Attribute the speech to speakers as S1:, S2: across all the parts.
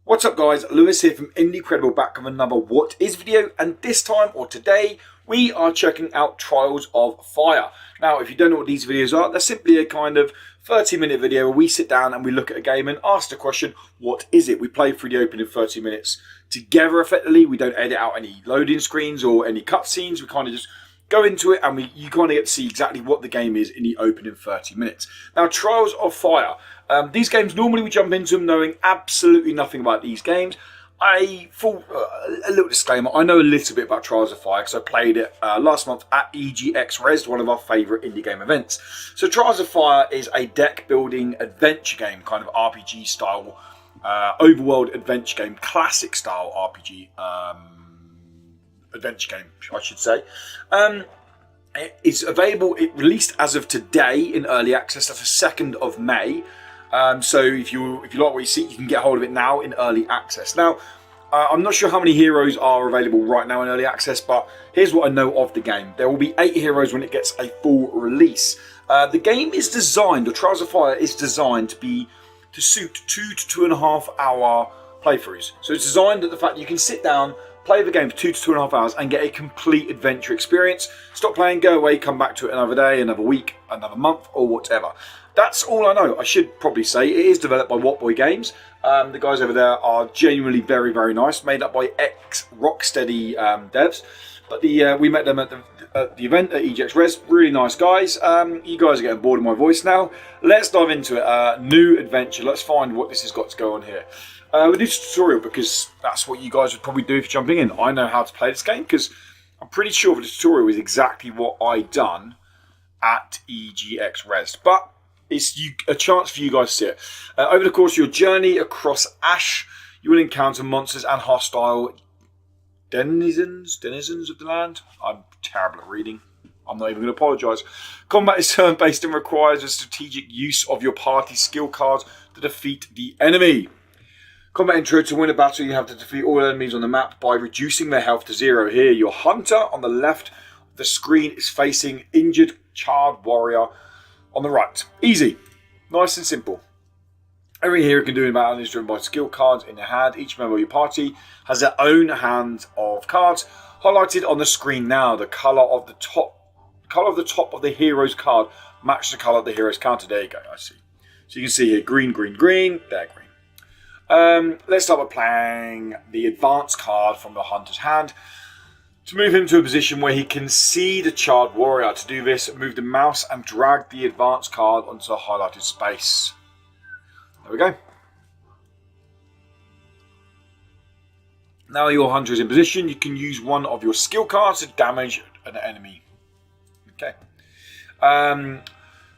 S1: What's up guys, Lewis here from Incredible back with another What Is video, and this time or today we are checking out Trials of Fire. Now if you don't know what these videos are, they're simply a kind of 30-minute video where we sit down and we look at a game and ask the question, what is it? We play through the opening 30 minutes together effectively. We don't edit out any loading screens or any cutscenes. We kind of just go into it and you kind of get to see exactly what the game is in the opening 30 minutes. Now Trials of Fire. These games, normally we jump into them knowing absolutely nothing about these games. A little disclaimer, I know a little bit about Trials of Fire because I played it last month at EGX Res, one of our favourite indie game events. So Trials of Fire is a deck building adventure game, kind of RPG style, overworld adventure game, classic style RPG adventure game, I should say. It is available, it released as of today in early access, that's the 2nd of May. So if you like what you see, you can get hold of it now in early access. Now, I'm not sure how many heroes are available right now in early access, but here's what I know of the game. There will be 8 heroes when it gets a full release. The game is designed, or Trials of Fire is designed to suit 2 to 2.5 hour playthroughs. So it's designed at the fact that you can sit down, play the game for 2 to 2.5 hours and get a complete adventure experience. Stop playing, go away, come back to it another day, another week, another month, or whatever. That's all I know. I should probably say it is developed by Whatboy Games. The guys over there are genuinely very, very nice, made up by ex-Rocksteady devs. But we met them at the event at EGX Res. Really nice guys. You guys are getting bored of my voice now. Let's dive into it. New adventure. Let's find what this has got to go on here. We'll do a tutorial because that's what you guys would probably do if you're jumping in. I know how to play this game because I'm pretty sure the tutorial is exactly what I done at EGX Res. But it's a chance for you guys to see it. Over the course of your journey across Ash, you will encounter monsters and hostile denizens of the land. I'm terrible at reading. I'm not even going to apologise. Combat is turn-based and requires a strategic use of your party skill cards to defeat the enemy. Combat intro: to win a battle, you have to defeat all enemies on the map by reducing their health to 0. Here, your hunter on the left of the screen is facing injured charred warrior on the right. Easy. Nice and simple. Every hero can do in battle is driven by skill cards in their hand. Each member of your party has their own hand of cards. Highlighted on the screen now, the colour of the top of the hero's card matches the colour of the hero's counter. There you go, I see. So you can see here, green, green, green. There, green. Let's start by playing the advanced card from the hunter's hand. To move him to a position where he can see the charred warrior. To do this, move the mouse and drag the advanced card onto a highlighted space. There we go. Now your hunter is in position, you can use one of your skill cards to damage an enemy. Okay.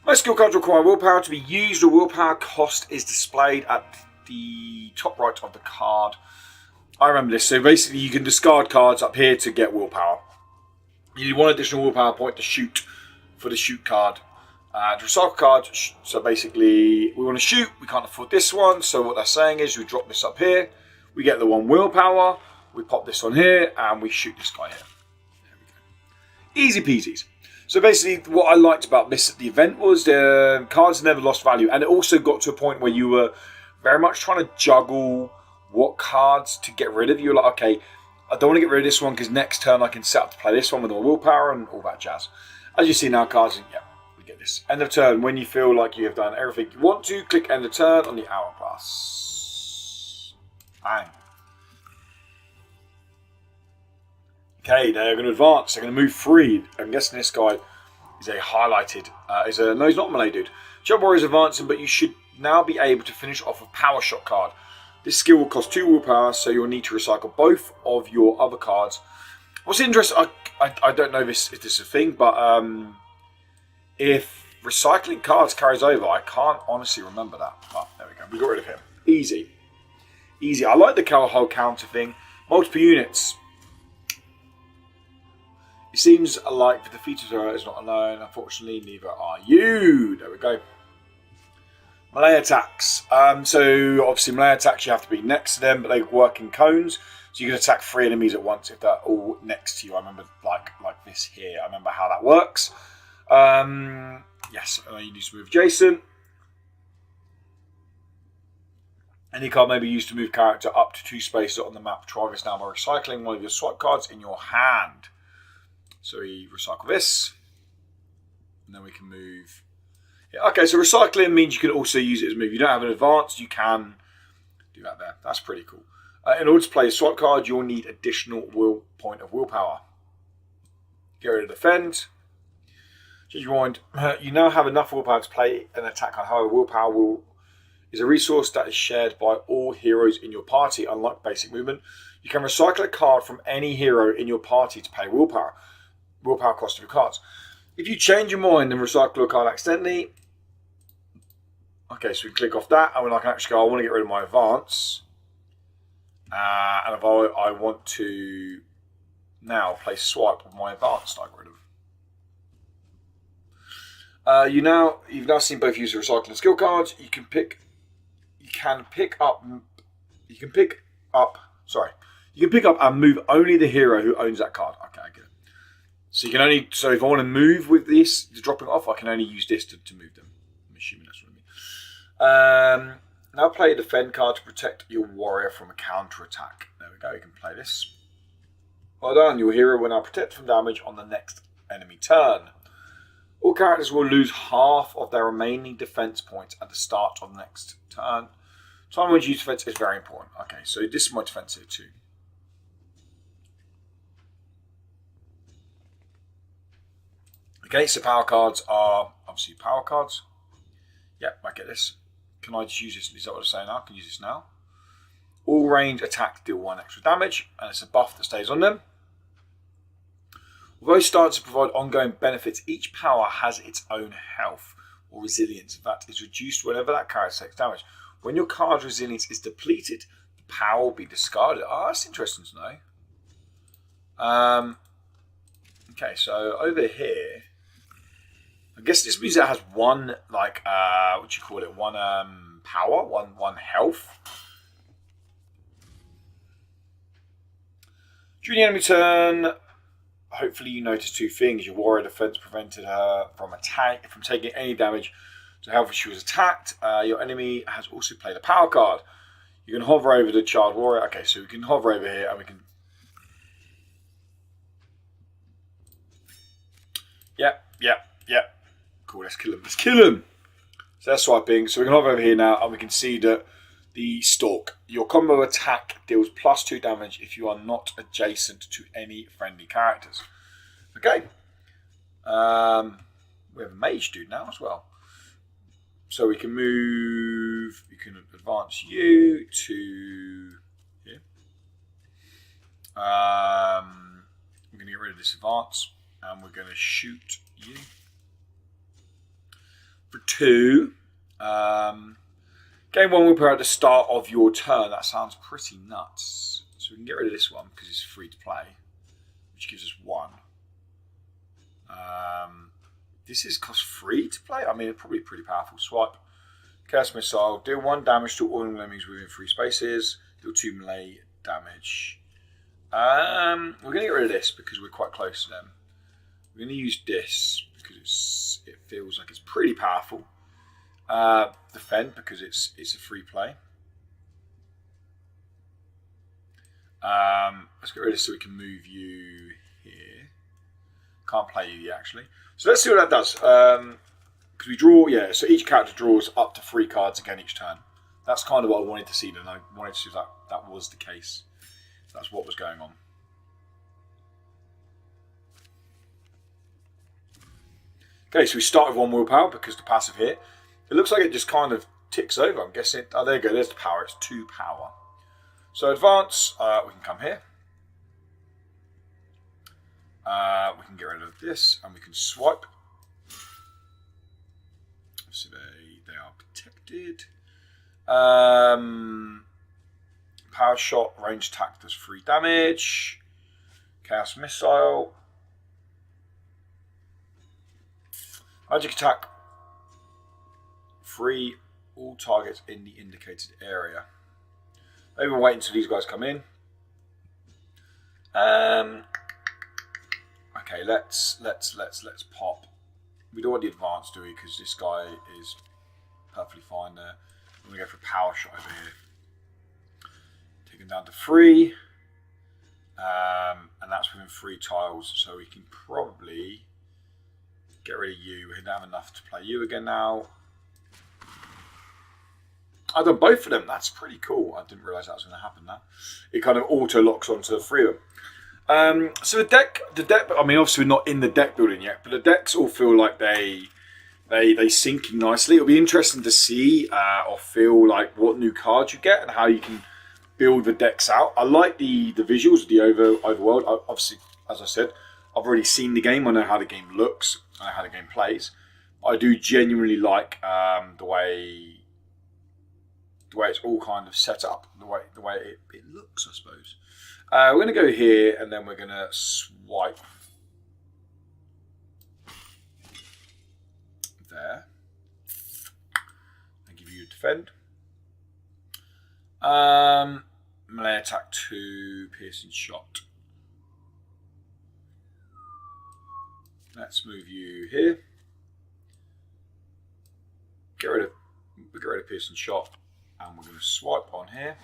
S1: Most skill cards require willpower to be used. The willpower cost is displayed at the top right of the card. I remember this. So basically you can discard cards up here to get willpower. You need 1 additional willpower point to shoot for the shoot card. To recycle cards, so basically we want to shoot, we can't afford this one, so what they're saying is we drop this up here, we get the 1 willpower, we pop this on here, and we shoot this guy here. There we go. Easy peasies. So basically what I liked about this at the event was the cards never lost value, and it also got to a point where you were very much trying to juggle what cards to get rid of. You're like, okay, I don't want to get rid of this one because next turn I can set up to play this one with more willpower and all that jazz. As you see now, cards, yeah, we get this. End of turn. When you feel like you have done everything you want to, click end of turn on the hourglass. Bang. Okay, they're going to advance. They're going to move free. I'm guessing this guy is a highlighted. No, he's not a melee dude. Job Warrior is advancing, but you should now be able to finish off a power shot card. This skill will cost 2 willpower, so you'll need to recycle both of your other cards. What's interesting, I don't know if this is a thing, but if recycling cards carries over, I can't honestly remember that. But there we go, we got rid of him. Easy. Easy. I like the whole counter thing. Multiple units. It seems like the defeated hero is not alone. Unfortunately, neither are you. There we go. Melee attacks. So obviously melee attacks you have to be next to them, but they work in cones. So you can attack 3 enemies at once if they're all next to you. I remember like this here. I remember how that works. Yes, you need to move adjacent. Any card may be used to move character up to 2 spaces on the map. Try this now by recycling one of your swipe cards in your hand. So we recycle this. And then we can move. Yeah, okay, so recycling means you can also use it as a move. You don't have an advance, you can do that there. That's pretty cool. In order to play a swipe card, you'll need additional point of willpower. Get rid of defend. Change your mind. You now have enough willpower to play an attack card. However, willpower is a resource that is shared by all heroes in your party. Unlike basic movement, you can recycle a card from any hero in your party to pay willpower. Willpower cost of your cards. If you change your mind and recycle a card accidentally, okay, so we click off that, and I can actually go, I want to get rid of my advance. And if I want to now play swipe with my advance, I get rid of. You've now seen both use the recycling skill cards. You can pick up and move only the hero who owns that card. Okay, I get it. So you can only, so if I want to move with this, dropping off, I can only use this to move them. I'm assuming that's what I mean. Now play a defend card to protect your warrior from a counter attack. There we go, you can play this. Well done, your hero will now protect from damage on the next enemy turn. All characters will lose half of their remaining defense points at the start of the next turn. Time when you use defense is very important. Okay, so this is my defense here too. Okay, so power cards are obviously power cards. Yep, I get this. Can I just use this? Is that what I'm saying now? I can use this now. All range attacks deal 1 extra damage, and it's a buff that stays on them. Although starting to provide ongoing benefits, each power has its own health or resilience that is reduced whenever that character takes damage. When your card's resilience is depleted, the power will be discarded. Oh, that's interesting to know. Okay, so over here, I guess this means it has one, like, what do you call it? One power, one health. During the enemy turn, hopefully you notice 2 things. Your warrior defense prevented her from taking any damage to health if she was attacked. Your enemy has also played a power card. You can hover over the child warrior. Okay, so we can hover over here and we can. Yep. Cool, let's kill him. Let's kill him! So that's swiping. So we can hover over here now and we can see that the stalk. Your combo attack deals +2 damage if you are not adjacent to any friendly characters. Okay. We have a mage dude now as well. So we can move, you can advance you to here. We're going to get rid of this advance and we're going to shoot you for 2. Gain 1 willpower at the start of your turn. That sounds pretty nuts. So we can get rid of this one because it's free to play, which gives us 1. This is cost free to play. I mean, it's probably a pretty powerful swipe. Chaos Missile. Deal 1 damage to all enemies within 3 spaces. Deal 2 melee damage. We're going to get rid of this because we're quite close to them. We're going to use this because it feels like it's pretty powerful. Defend because it's a free play. Let's get rid of this so we can move you here. Can't play you yet, actually. So let's see what that does. Because we draw, yeah, so each character draws up to 3 cards again each turn. That's kind of what I wanted to see, and I wanted to see if that was the case. That's what was going on. Okay, so we start with 1 willpower because the passive here. It looks like it just kind of ticks over. I'm guessing. Oh, there you go. There's the power. It's 2 power. So advance. We can come here. We can get rid of this, and we can swipe. So they are protected. Power shot. Range attack does 3 damage. Chaos missile. Magic attack. Free all targets in the indicated area. Maybe we'll wait until these guys come in. Okay, let's pop. We don't want the advance, do we? Because this guy is perfectly fine there. I'm gonna go for a power shot over here. everything down to 3. And that's within 3 tiles, so we can probably get rid of you. We don't have enough to play you again now. I've done both of them. That's pretty cool. I didn't realise that was going to happen now. It kind of auto locks onto 3 of them. So the deck. I mean, obviously we're not in the deck building yet, but the decks all feel like they sync nicely. It'll be interesting to see or feel like what new cards you get and how you can build the decks out. I like the visuals of the overworld. Obviously, as I said, I've already seen the game. I know how the game looks. I know how the game plays. I do genuinely like the way it's all kind of set up, the way it looks, I suppose. We're going to go here, and then we're going to swipe there and give you a defend. Melee attack 2, piercing shot. Let's move you here. Get rid of piercing shot, and we're going to swipe on here.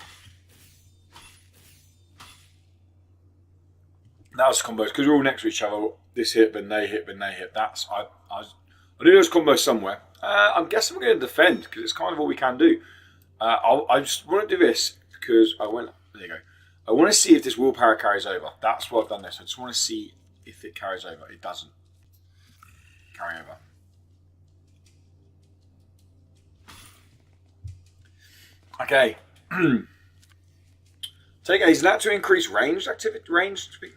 S1: That was combos because we're all next to each other. This hit, then they hit, then they hit. I knew there was combos somewhere. I'm guessing we're going to defend because it's kind of all we can do. I just want to do this because there you go. I want to see if this willpower carries over. That's why I've done this. I just want to see if it carries over. It doesn't carry over. Okay. Take a snap to increase range activity.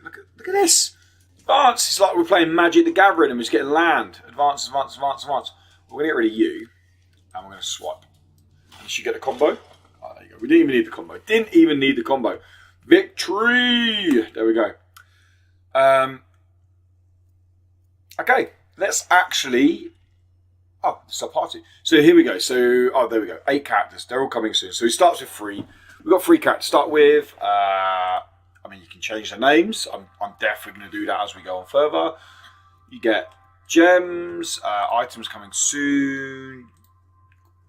S1: Look at this. Advance. It's like we're playing Magic the Gathering and we're just getting land. Advance. We're going to get rid of you, and we're going to swipe. And you get a combo. Oh, there you go. We didn't even need the combo. Victory. There we go. Okay. Let's actually. Oh, it's our party. So here we go. So, there we go. 8 characters. They're all coming soon. So it starts with 3. We've got 3 characters to start with. I mean, you can change their names. I'm definitely going to do that as we go on further. You get gems, items coming soon,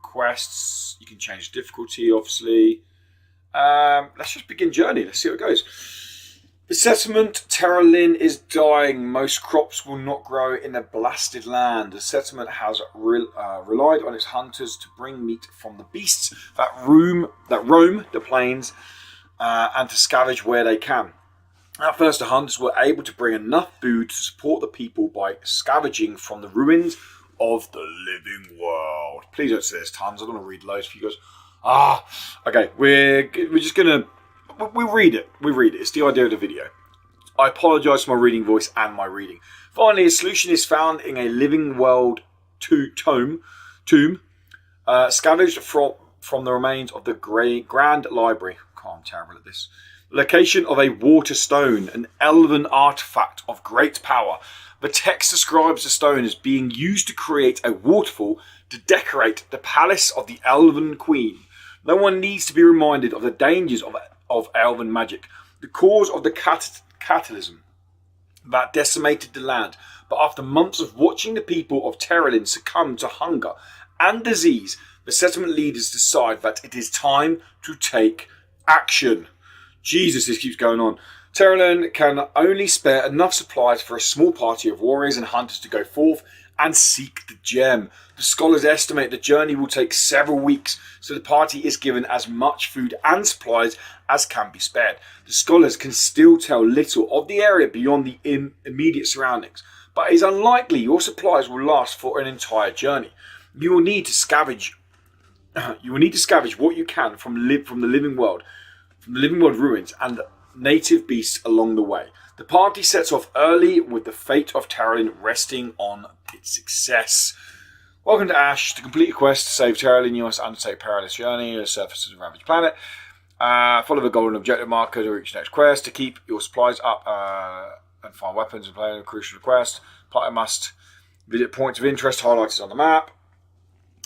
S1: quests. You can change difficulty, obviously. Let's just begin journey. Let's see how it goes. The settlement, Terralin, is dying. Most crops will not grow in the blasted land. The settlement has relied on its hunters to bring meat from the beasts that roam the plains and to scavenge where they can. At first, the hunters were able to bring enough food to support the people by scavenging from the ruins of the living world. Please don't say there's tons. I don't want to read loads for you guys. Okay. We're just gonna. We read it. It's the idea of the video. I apologise for my reading voice and my reading. Finally, a solution is found in a living world tomb, scavenged from the remains of the Grand Library. Oh, I'm terrible at this. Location of a water stone, an elven artifact of great power. The text describes the stone as being used to create a waterfall to decorate the palace of the Elven Queen. No one needs to be reminded of the dangers of elven magic, the cause of the cataclysm that decimated the land. But after months of watching the people of Terralin succumb to hunger and disease, the settlement leaders decide that it is time to take action. Jesus, this keeps going on. Terralin can only spare enough supplies for a small party of warriors and hunters to go forth and seek the gem. The scholars estimate the journey will take several weeks, so the party is given as much food and supplies as can be spared. The scholars can still tell little of the area beyond the immediate surroundings, but it is unlikely your supplies will last for an entire journey. You will need to scavenge what you can from the living world ruins and native beasts along the way. The party sets off early with the fate of Terralin resting on its success. Welcome to Ash. To complete a quest to save Terralin, you must undertake a perilous journey to the surface of the ravaged planet. Follow the golden objective marker to reach the next quest. To keep your supplies up and find weapons and play a crucial quest, party must visit points of interest highlighted on the map.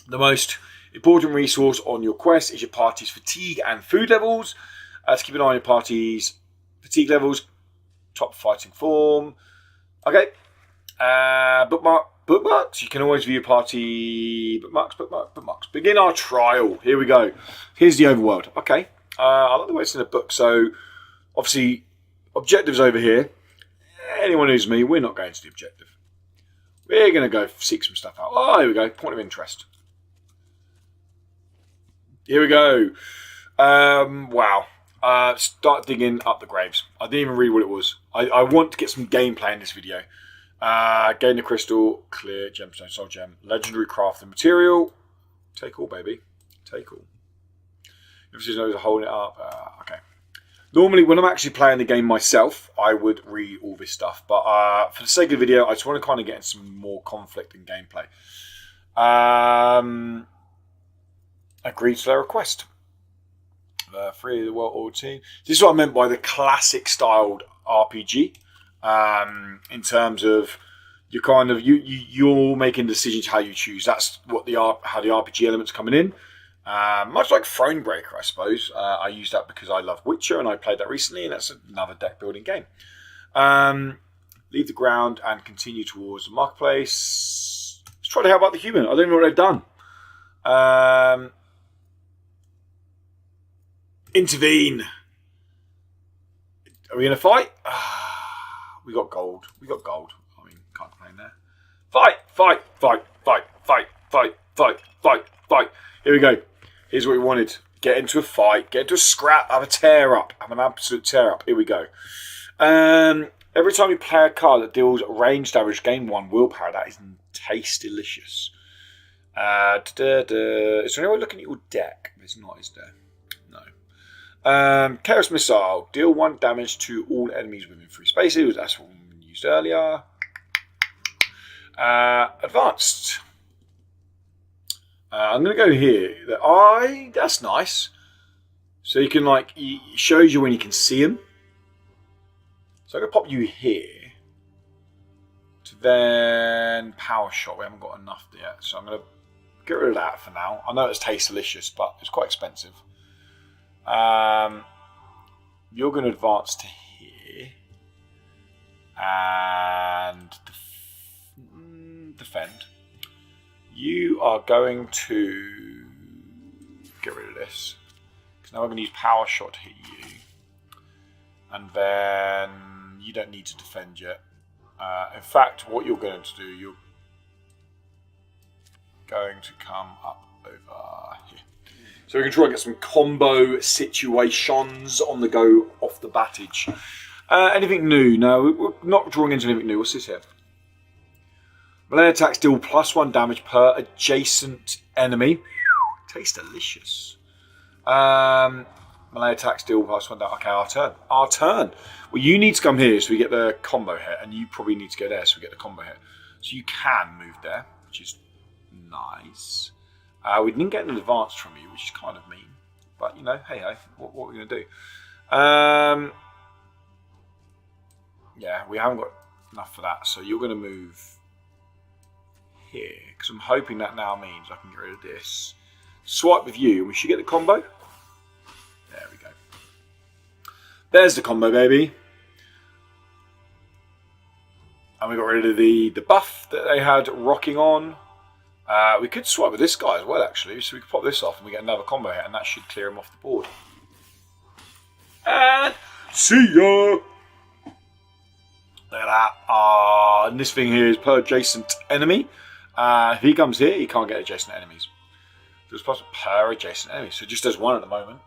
S1: The most important resource on your quest is your party's fatigue and food levels. To keep an eye on your party's fatigue levels, top fighting form. Okay. Bookmarks. You can always view party bookmarks. Begin our trial. Here we go. Here's the overworld. Okay. I like the way it's in a book. So, obviously, objectives over here. Anyone who's me, we're not going to the objective. We're going to go seek some stuff out. Oh, here we go. Point of interest. Here we go. Wow. Start digging up the graves. I didn't even read what it was. I want to get some gameplay in this video. Gain the crystal, clear gemstone, soul gem, legendary crafting material. Take all, baby. Take all. If there's no holding it up. Okay. Normally, when I'm actually playing the game myself, I would read all this stuff. But for the sake of the video, I just want to kind of get some more conflict in gameplay. Agreed to their request. Free of the World Order team. This is what I meant by the classic styled RPG. In terms of you're making decisions how you choose. That's what how the RPG elements are coming in. Much like Thronebreaker, I suppose. I use that because I love Witcher and I played that recently, and that's another deck building game. Leave the ground and continue towards the marketplace. Let's try to help out the human. I don't know what they've done. Intervene. Are we in a fight? We got gold. We got gold. I mean, can't complain there. Fight, fight, fight, fight, fight, fight, fight, fight, fight. Here we go. Here's what we wanted. Get into a fight. Get into a scrap. Have a tear up. Have an absolute tear up. Here we go. Every time you play a card that deals range damage, gain 1 willpower. That is taste delicious. Is there anyone looking at your deck? There's not, is there? No. Chaos Missile. Deal 1 damage to all enemies within 3 spaces. That's what we used earlier. Advanced. I'm going to go here. That's nice. So you can it shows you when you can see them. So I'm going to pop you here. To then Power Shot. We haven't got enough yet. So I'm going to get rid of that for now. I know it's tastes delicious, but it's quite expensive. You're going to advance to here. And defend. You are going to get rid of this. Because now we're going to use Power Shot to hit you. And then you don't need to defend yet. In fact, what you're going to do, you're going to come up over here. So we can try and get some combo situations on the go off the battage. Anything new? No, we're not drawing into anything new. What's this here? Melee attacks deal +1 damage per adjacent enemy. Tastes delicious. Melee attacks deal +1 damage. Okay, our turn. Our turn. Well, you need to come here so we get the combo hit, and you probably need to go there so we get the combo hit. So you can move there, which is nice. We didn't get an advance from you, which is kind of mean. But, you know, hey-ho, what are we going to do? Yeah, we haven't got enough for that, so you're going to move here, because I'm hoping that now means I can get rid of this. Swipe with you, and we should get the combo. There we go. There's the combo, baby. And we got rid of the buff that they had rocking on. We could swipe with this guy as well, actually, so we could pop this off and we get another combo hit, and that should clear him off the board. And see ya! Look at that. And this thing here is per adjacent enemy. If he comes here, he can't get adjacent enemies. There's possible per adjacent enemy, so it just does 1 at the moment.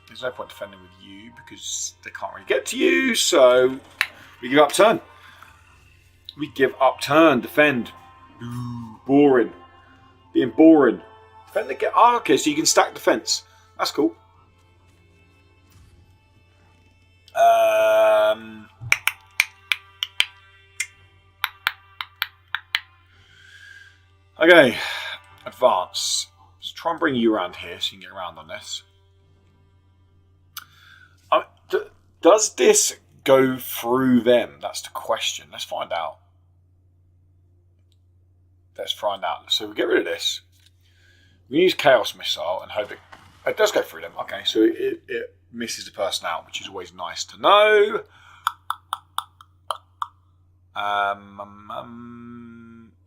S1: There's no point defending with you because they can't really get to you, so we give up turn. We give up turn, defend. Ooh, boring. Being boring. Defend again. Oh, okay, so you can stack defense. That's cool. Okay, advance. Let's try and bring you around here so you can get around on this. Does this go through them? That's the question. Let's find out. Let's find out. So we get rid of this. We use Chaos Missile and hope it does go through them. Okay, so it misses the person out, which is always nice to know.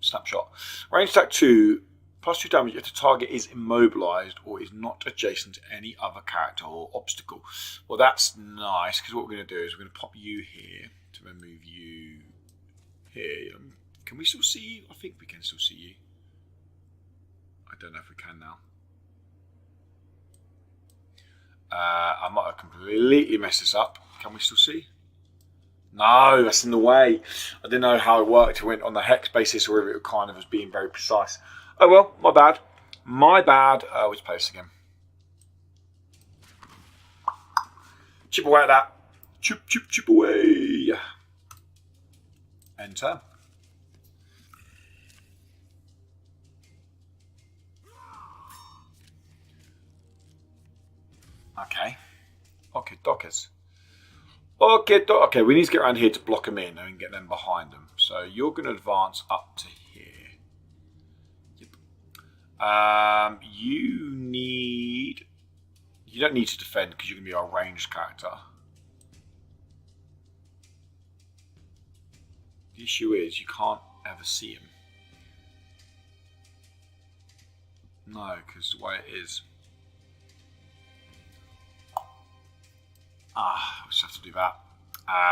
S1: Snapshot. Range attack 2 +2 damage if the target is immobilized or is not adjacent to any other character or obstacle. Well, that's nice, because what we're going to do is we're going to pop you here to then move you here. Can we still see you? I think we can still see you. I don't know if we can now. I might have completely messed this up. Can we still see? No, that's in the way. I didn't know how it worked. It went on the hex basis, or if it kind of was being very precise. Oh well, my bad. My bad. Which place again? Chip away at that. Chip, chip, chip away. Enter. Okay. Okay, dockers. Okay, we need to get around here to block them in and get them behind them. So you're going to advance up to here. Yep. You don't need to defend because you're going to be our ranged character. The issue is you can't ever see him. No, because the way it is. We just have to do that.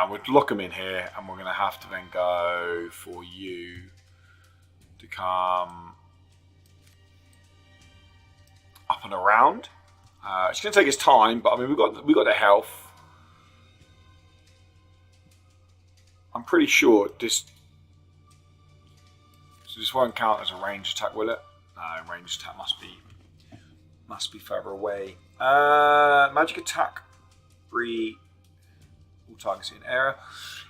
S1: We'll lock them in here, and we're going to have to then go for you to come up and around. It's going to take us time, but I mean we got the health. I'm pretty sure this won't count as a ranged attack, will it? No, ranged attack must be further away. Magic attack. Free all targets in area.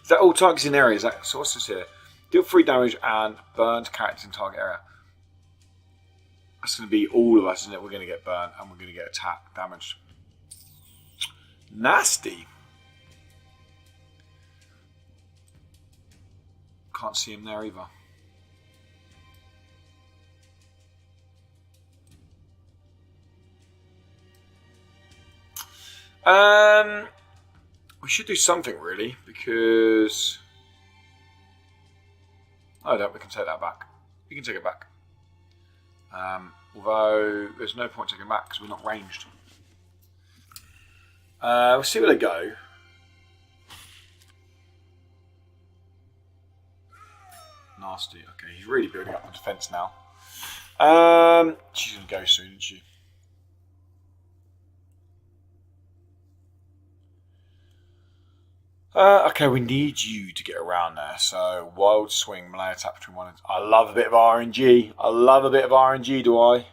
S1: Is that all targets in area? Is that so? What's this here? Deal 3 damage and burn to characters in target area. That's going to be all of us, isn't it? We're going to get burnt and we're going to get attack damaged. Nasty. Can't see him there either. We should do something really, because we can take that back. We can take it back. Although there's no point taking it back because we're not ranged. We'll see where they go. Nasty. Okay, he's really building up the defense now. She's gonna go soon, isn't she? Okay, we need you to get around there. So, wild swing, melee attack between 1 and... I love a bit of RNG. I love a bit of RNG, do I?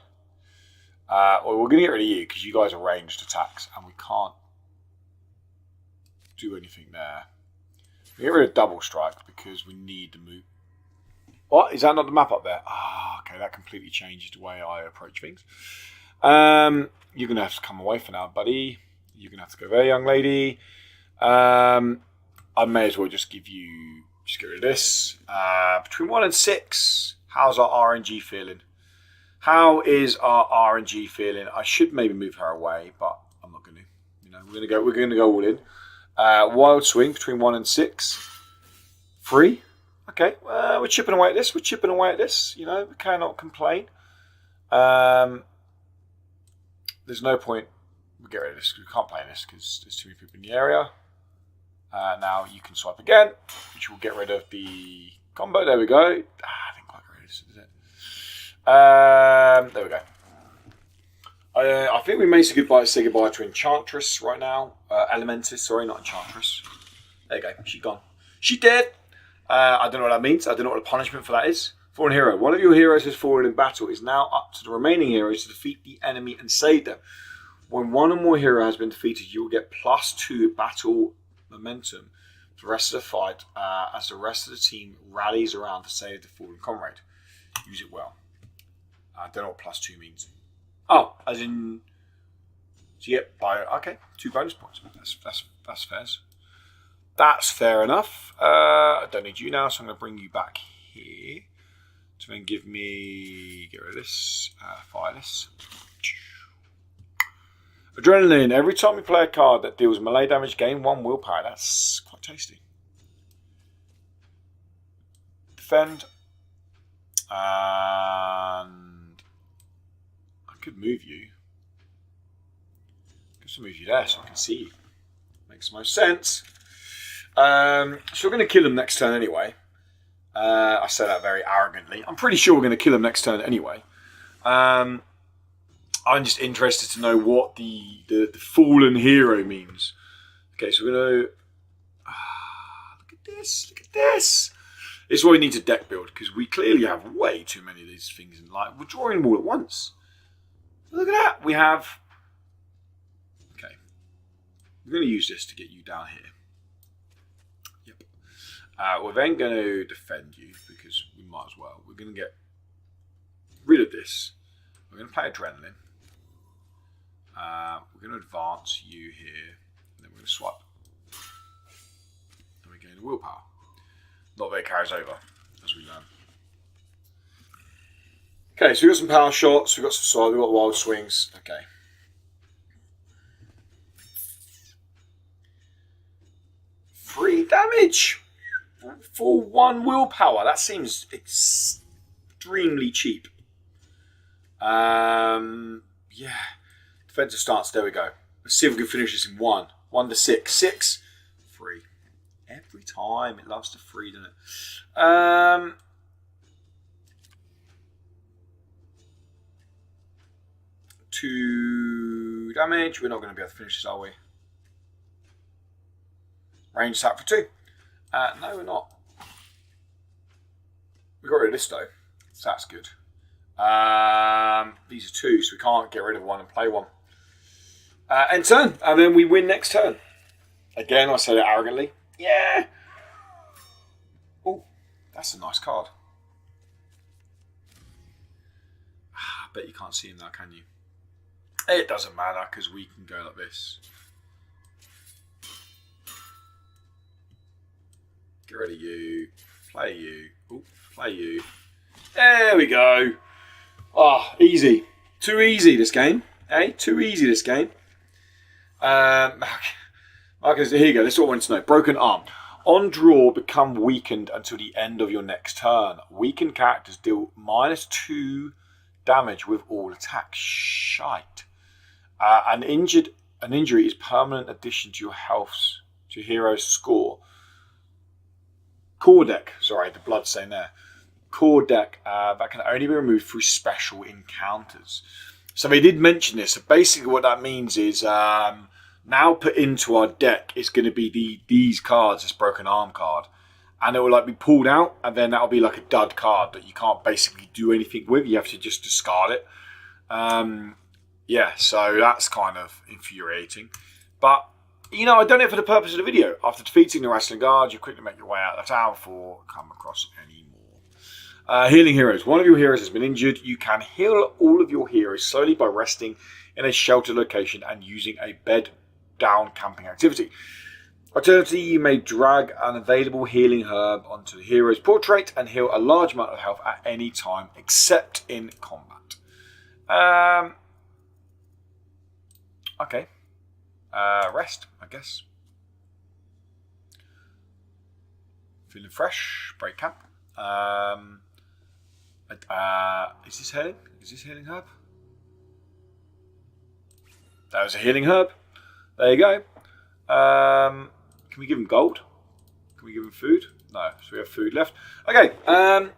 S1: Well, we're going to get rid of you because you guys are ranged attacks and we can't do anything there. We get rid of double strike because we need to move... What? Is that not the map up there? Okay, that completely changes the way I approach things. You're going to have to come away for now, buddy. You're going to have to go there, young lady. I may as well just get rid of this. Between 1 and 6, how's our RNG feeling? How is our RNG feeling? I should maybe move her away, but I'm not going to. You know, we're going to go all in. Wild swing between 1 and 6. 3. Okay, we're chipping away at this. You know, we cannot complain. There's no point. We'll get rid of this because we can't play this because there's too many people in the area. Now you can swipe again, which will get rid of the combo. There we go. I didn't quite get rid of this, is it? There we go. I think we may say goodbye to Enchantress right now. Elementis, sorry, not Enchantress. There you go. She's gone. She dead. I don't know what that means. I don't know what the punishment for that is. Fallen hero. One of your heroes has fallen in battle. It is now up to the remaining heroes to defeat the enemy and save them. When one or more hero has been defeated, you will get +2 battle momentum for the rest of the fight as the rest of the team rallies around to save the fallen comrade. Use it well. I don't know what +2 means. Oh, as in, so you get okay, 2 bonus points. That's fair. That's fair enough. I don't need you now, so I'm going to bring you back here to then get rid of this, fire this. Adrenaline. Every time you play a card that deals melee damage, gain 1 willpower. That's quite tasty. Defend. And could move you. Just move you there so I can see you. Makes most sense. So we're going to kill him next turn anyway. I say that very arrogantly. I'm pretty sure we're going to kill him next turn anyway. I'm just interested to know what the fallen hero means. Okay, so we're going to... look at this. Look at this. This is why we need to deck build, because we clearly have way too many of these things in life. We're drawing them all at once. Look at that. We have... Okay. We're going to use this to get you down here. Yep. We're then going to defend you, because we might as well. We're going to get rid of this. We're going to play Adrenaline. We're going to advance you here. And then we're going to swipe. And we're going to willpower. Not that it carries over, as we learn. Okay, so we've got some power shots, we've got some side, we've got wild swings. Okay. Free damage for 1 willpower. That seems extremely cheap. Yeah. Defensive stance, there we go. Let's see if we can finish this in 1. 1 to 6. 6. Free. Every time. It loves to free, doesn't it? 2 damage. We're not going to be able to finish this, are we? Range attack for 2. No, we're not. We got rid of this though, so that's good. These are 2, so we can't get rid of 1 and play 1. End turn, and then we win next turn. Again, I say that arrogantly. Yeah. Oh, that's a nice card. I bet you can't see him now, can you? It doesn't matter, because we can go like this. Get rid of you. Play you. Ooh, play you. There we go. Ah, easy. Too easy, this game. Eh? Too easy, this game. Marcus, here you go. This is what I wanted to know. Broken arm. On draw, become weakened until the end of your next turn. Weakened characters deal -2 damage with all attacks. Shite. An injury is permanent addition to your health's, to your hero's score. Core deck. Sorry, the blood stain there. Core deck that can only be removed through special encounters. So they did mention this. So basically what that means is now put into our deck is going to be these cards, this broken arm card. And it will like be pulled out, and then that'll be like a dud card that you can't basically do anything with. You have to just discard it. Yeah, so that's kind of infuriating. But, you know, I've done it for the purpose of the video. After defeating the wrestling guard, you quickly make your way out of the town before come across any more. Healing heroes. One of your heroes has been injured. You can heal all of your heroes slowly by resting in a sheltered location and using a bed down camping activity. Alternatively, you may drag an available healing herb onto the hero's portrait and heal a large amount of health at any time except in combat. Okay. Rest, I guess. Feeling fresh. Break camp. Is this healing? Is this healing herb? That was a healing herb. There you go. Can we give him gold? Can we give him food? No, so we have food left. Okay,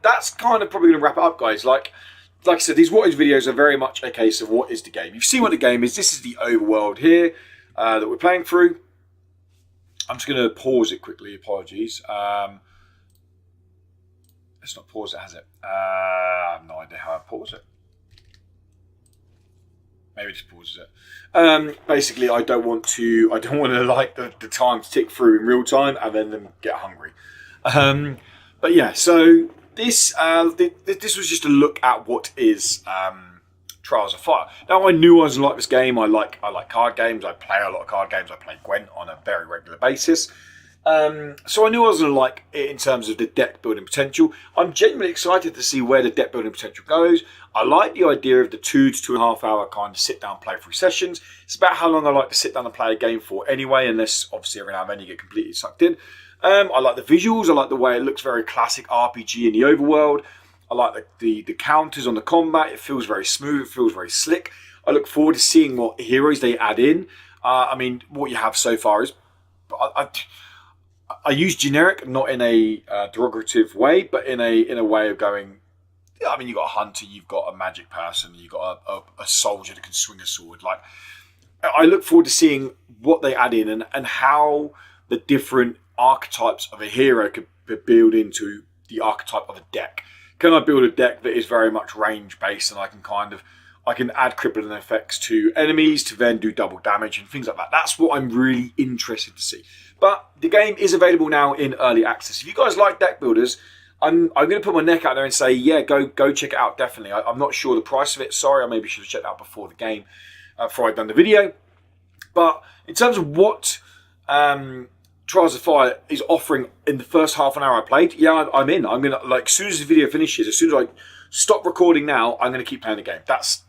S1: that's kind of probably going to wrap it up, guys. Like I said, these What Is videos are very much a case of what is the game. You've seen what the game is. This is the overworld here that we're playing through. I'm just going to pause it quickly. Apologies. Let's not pause it, has it? I have no idea how I pause it. Maybe it just pauses it. Basically, I don't want to like the time to tick through in real time and then them get hungry. But yeah, so this was just a look at what is Trials of Fire. Now I knew I was like this game. I like card games. I play a lot of card games. I play Gwent on a very regular basis. So I knew I was going to like it in terms of the deck building potential. I'm genuinely excited to see where the deck building potential goes. I like the idea of the 2 to 2.5 hour kind of sit down play through sessions. It's about how long I like to sit down and play a game for anyway, unless obviously every now and then you get completely sucked in. I like the visuals. I like the way it looks very classic RPG in the overworld. I like the counters on the combat. It feels very smooth. It feels very slick. I look forward to seeing what heroes they add in. I mean, what you have so far is... I use generic, not in a derogative way, but in a way of going... I mean, you've got a hunter, you've got a magic person, you've got a soldier that can swing a sword. Like, I look forward to seeing what they add in and how the different archetypes of a hero could build into the archetype of a deck. Can I build a deck that is very much range based and I can add crippling effects to enemies to then do double damage and things like that. That's what I'm really interested to see. But the game is available now in early access. If you guys like deck builders, I'm going to put my neck out there and say, yeah, go check it out, definitely. I'm not sure the price of it. Sorry, I maybe should have checked it out before the game, before I'd done the video. But in terms of what Trials of Fire is offering in the first half an hour I played, yeah, I'm in. I'm going to, like, as soon as the video finishes, as soon as I stop recording now, I'm going to keep playing the game. That's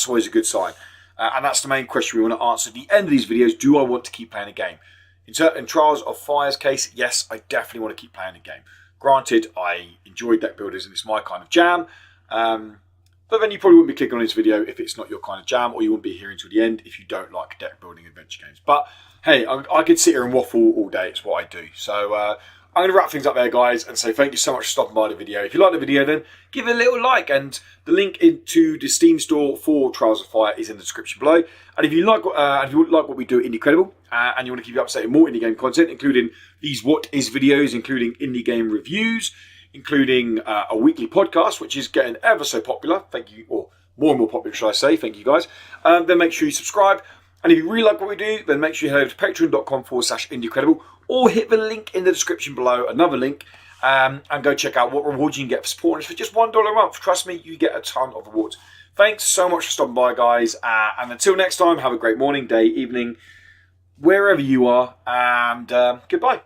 S1: always a good sign. And that's the main question we want to answer at the end of these videos. Do I want to keep playing the game? In Trials of Fire's case, yes, I definitely want to keep playing the game. Granted, I enjoy deck builders and it's my kind of jam. But then you probably wouldn't be clicking on this video if it's not your kind of jam, or you wouldn't be here until the end if you don't like deck building adventure games. But hey, I could sit here and waffle all day. It's what I do. So I'm going to wrap things up there, guys, and say thank you so much for stopping by the video. If you like the video, then give it a little like, and the link into the Steam store for Trials of Fire is in the description below. And if you like what we do at Indie and you want to keep you up to date with more indie game content, including these What Is videos, including indie game reviews, including a weekly podcast, which is getting ever so popular. Thank you, or more and more popular, should I say. Thank you, guys. Then make sure you subscribe. And if you really like what we do, then make sure you head over to patreon.com/IndieCredible, or hit the link in the description below, another link, and go check out what rewards you can get for supporting us for just $1 a month. Trust me, you get a ton of rewards. Thanks so much for stopping by, guys. And until next time, have a great morning, day, evening, wherever you are, and goodbye.